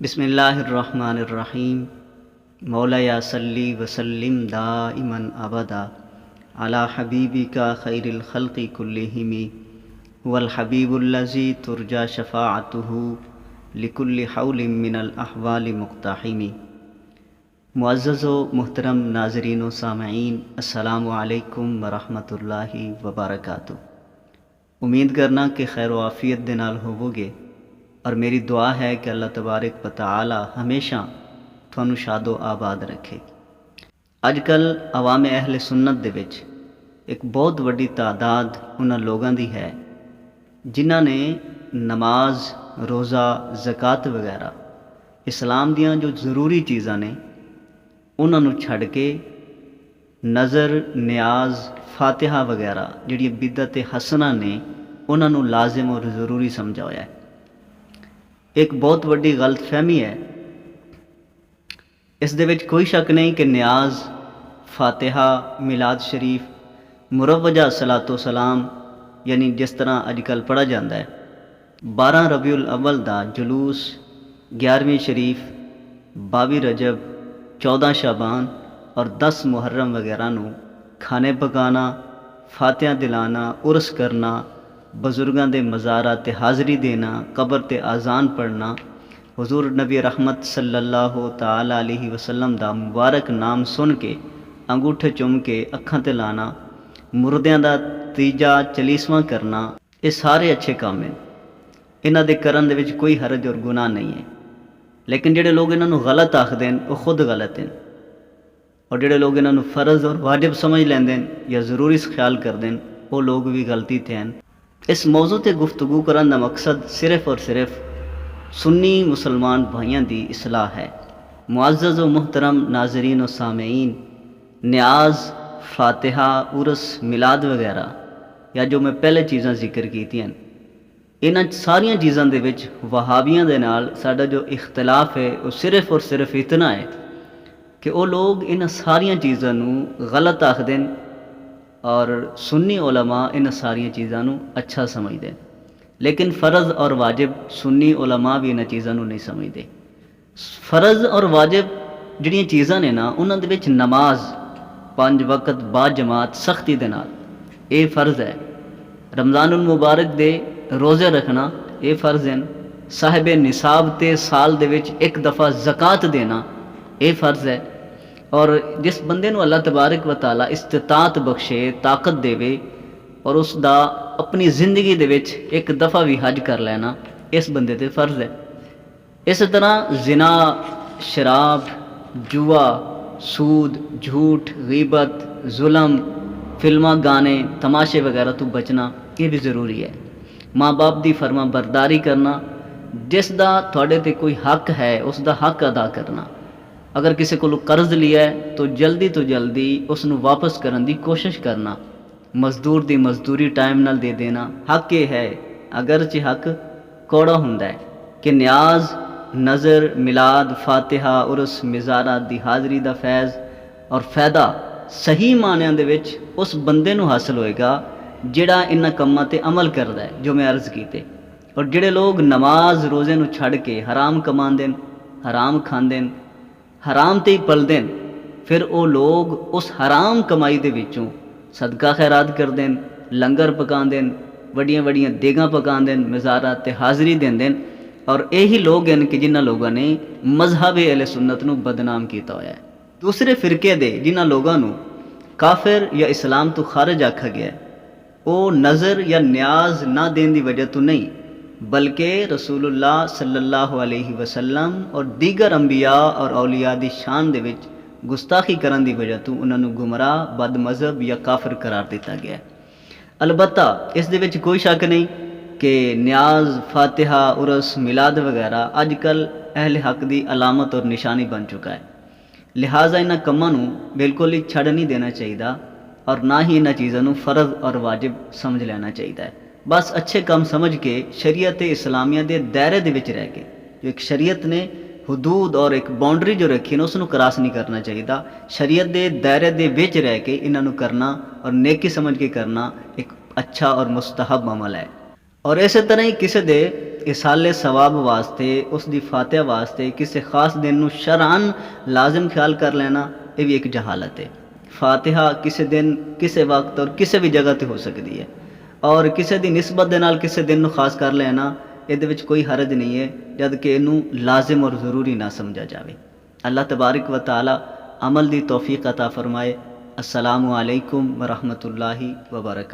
بسم اللہ الرحمن الرحیم مولا یا صلی وسلم دائما ابدا علی حبیبک خیر الخلق کلہم والحبیب الذی ترجا شفاعتہ لکل حول من الاحوال مقتحم۔ معزز و محترم ناظرین و سامعین، السلام علیکم ورحمۃ اللہ وبرکاتہ۔ امید کرنا کہ خیر و عافیت دے نال ہوو گے، اور میری دعا ہے کہ اللہ تبارک و تعالی ہمیشہ تھانوں شاد و آباد رکھے۔ اج کل عوام اہل سنت دے وچ ایک بہت وڈی تعداد انہاں لوگاں دی ہے جنہاں نے نماز، روزہ، زکوٰۃ وغیرہ اسلام دیاں جو ضروری چیزاں نے انہاں نوں چھڈ کے نظر، نیاز، فاتحہ وغیرہ جڑی بدعت حسنہ نے انہاں نوں لازم اور ضروری سمجھا ہویا ہے۔ ایک بہت وڈی غلط فہمی ہے، اس دے وچ کوئی شک نہیں کہ نیاز، فاتحہ، میلاد شریف، مروجہ صلاۃ و سلام یعنی جس طرح اج کل پڑھا جاتا ہے 12 ربیع الاول دا جلوس، 11ویں شریف، 22 رجب، 14 شعبان اور 10 محرم وغیرہ نو کھانے پکانا، فاتحہ دلانا، عرس کرنا، بزرگاں دے مزارات تے حاضری دینا، قبر تے آذان پڑھنا، حضور نبی رحمت صلی اللہ تعالی علیہ وسلم دا مبارک نام سن کے انگوٹھے چوم کے اکھاں تے لانا، مردیاں دا تیجا چلیسواں کرنا، یہ سارے اچھے کام ہیں، انہاں دے کرن دے وچ کوئی حرج اور گناہ نہیں ہے۔ لیکن جڑے لوگ انہاں نوں غلط آکھدے ہیں وہ خود غلط ہیں، اور جڑے لوگ انہاں نوں فرض اور واجب سمجھ لیندے ہیں یا ضروری خیال کردے ہیں وہ لوگ بھی غلطی تے ہیں۔ اس موضوع تے گفتگو کرن دا مقصد صرف اور صرف سنی مسلمان بھائیاں دی اصلاح ہے۔ معزز و محترم ناظرین و سامعین، نیاز، فاتحہ، عرس، میلاد وغیرہ یا جو میں پہلے چیزاں ذکر کیتیاں، انہاں ساریاں چیزاں دے وچ وہابیاں دے نال ساڈا جو اختلاف ہے وہ صرف اور صرف اتنا ہے کہ وہ لوگ انہاں ساریاں چیزاں نوں غلط آکھدے ہیں اور سنی علماء ان ساریاں چیزاں نوں اچھا سمجھدے ہیں، لیکن فرض اور واجب سنی علماء بھی انہاں چیزاں نوں نہیں سمجھدے۔ فرض اور واجب جڑیاں چیزاں نے نا انہاں دے وچ نماز 5 وقت با جماعت سختی دے نال اے فرض ہے، رمضان المبارک دے روزے رکھنا اے فرض ہیں، صاحب نصاب تے سال دے وچ ایک دفعہ زکوٰۃ دینا اے فرض ہے، اور جس بندے نو اللہ تبارک و تعالی استطاعت بخشے، طاقت دے اور اس دا اپنی زندگی دے وچ ایک دفعہ بھی حج کر لینا اس بندے تے فرض ہے۔ اس طرح زنا، شراب، جوا، سود، جھوٹ، غیبت، ظلم، فلماں، گانے، تماشے وغیرہ تو بچنا یہ بھی ضروری ہے۔ ماں باپ دی فرما برداری کرنا، جس دا تھوڑے تے کوئی حق ہے اس دا حق ادا کرنا، اگر کسی کو قرض لیا ہے تو جلدی اس نو واپس کرن دی کوشش کرنا، مزدور دی مزدوری ٹائم نال دے دینا، حق یہ ہے اگرچہ حق کوڑا ہوندا ہے کہ نیاز، نظر، میلاد، فاتحہ، عرس، مزارات دی حاضری دا فیض اور فائدہ صحیح معنیاں دے وچ اس بندے نو حاصل ہوئے گا جڑا انہاں کماں تے عمل کردا ہے جو میں عرض کیتے، اور جڑے لوگ نماز روزے نو چھڈ کے حرام کماندے، حرام کھاندے، حرام تے ہی پلدے، پھر وہ لوگ اس حرام کمائی دے وچوں صدقہ خیرات کردے، لنگر پکاندے، وڈیاں وڈیاں دیگاں پکاندے، مزارات تے حاضری دیندے، اور یہی لوگ ہیں کہ جنہاں لوگوں نے مذہب اہل سنت نو بدنام کیتا ہویا ہے۔ دوسرے فرقے دے جنہاں لوگوں نو کافر یا اسلام تو خارج آکھا گیا ہے، وہ نظر یا نیاز نہ دین دی وجہ تو نہیں، بلکہ رسول اللہ صلی اللہ علیہ وسلم اور دیگر انبیاء اور اولیاء دی شان دے وچ گستاخی کرن دی وجہ تو انہاں نو گمراہ، بد مذہب یا کافر قرار دیتا گیا ہے۔ البتہ اس دے وچ کوئی شک نہیں کہ نیاز، فاتحہ، عرس، میلاد وغیرہ اج کل اہل حق دی علامت اور نشانی بن چکا ہے، لہٰذا انہاں کماں نو بالکل ہی چھڑ نہیں دینا چاہیے، اور نہ ہی انہاں چیزاں نو فرض اور واجب سمجھ لینا چاہیے۔ بس اچھے کام سمجھ کے شریعت اسلامیہ دے دائرے دے وچ رہ کے، جو ایک شریعت نے حدود اور ایک باؤنڈری جو رکھی نا اس نو کراس نہیں کرنا چاہیے، شریعت دے دائرے دے وچ رہ کے انہاں نو کرنا اور نیکی سمجھ کے کرنا ایک اچھا اور مستحب عمل ہے۔ اور اسی طرح ہی کسی دے ਇਸਾਲੇ ਸਵਾਬ ਵਾਸਤੇ, ਉਸ ਦੀ ਫਾਤਿਹਾ ਵਾਸਤੇ ਕਿਸੇ ਖਾਸ ਦਿਨ ਨੂੰ ਸ਼ਰਅਨ ਲਾਜ਼ਮ ਖਿਆਲ ਕਰ ਲੈਣਾ ਇਹ ਵੀ ਇੱਕ ਜਹਾਲਤ ਹੈ। ਫਾਤਿਹਾ ਕਿਸੇ ਦਿਨ, ਕਿਸੇ ਵਕਤ ਔਰ ਕਿਸੇ ਵੀ ਜਗ੍ਹਾ 'ਤੇ ਹੋ ਸਕਦੀ ਹੈ, ਔਰ ਕਿਸੇ ਦੀ ਨਿਸਬਤ ਦੇ ਨਾਲ ਕਿਸੇ ਦਿਨ ਨੂੰ ਖਾਸ ਕਰ ਲੈਣਾ ਇਹਦੇ ਵਿੱਚ ਕੋਈ ਹਰਜ ਨਹੀਂ ਹੈ, ਜਦ ਕਿ ਇਹਨੂੰ ਲਾਜ਼ਮ ਔਰ ਜ਼ਰੂਰੀ ਨਾ ਸਮਝਿਆ ਜਾਵੇ। اللہ تبارک و تعالی عمل دی توفیق عطا فرمائے۔ السلام علیکم ورحمۃ اللہ وبرکاتہ۔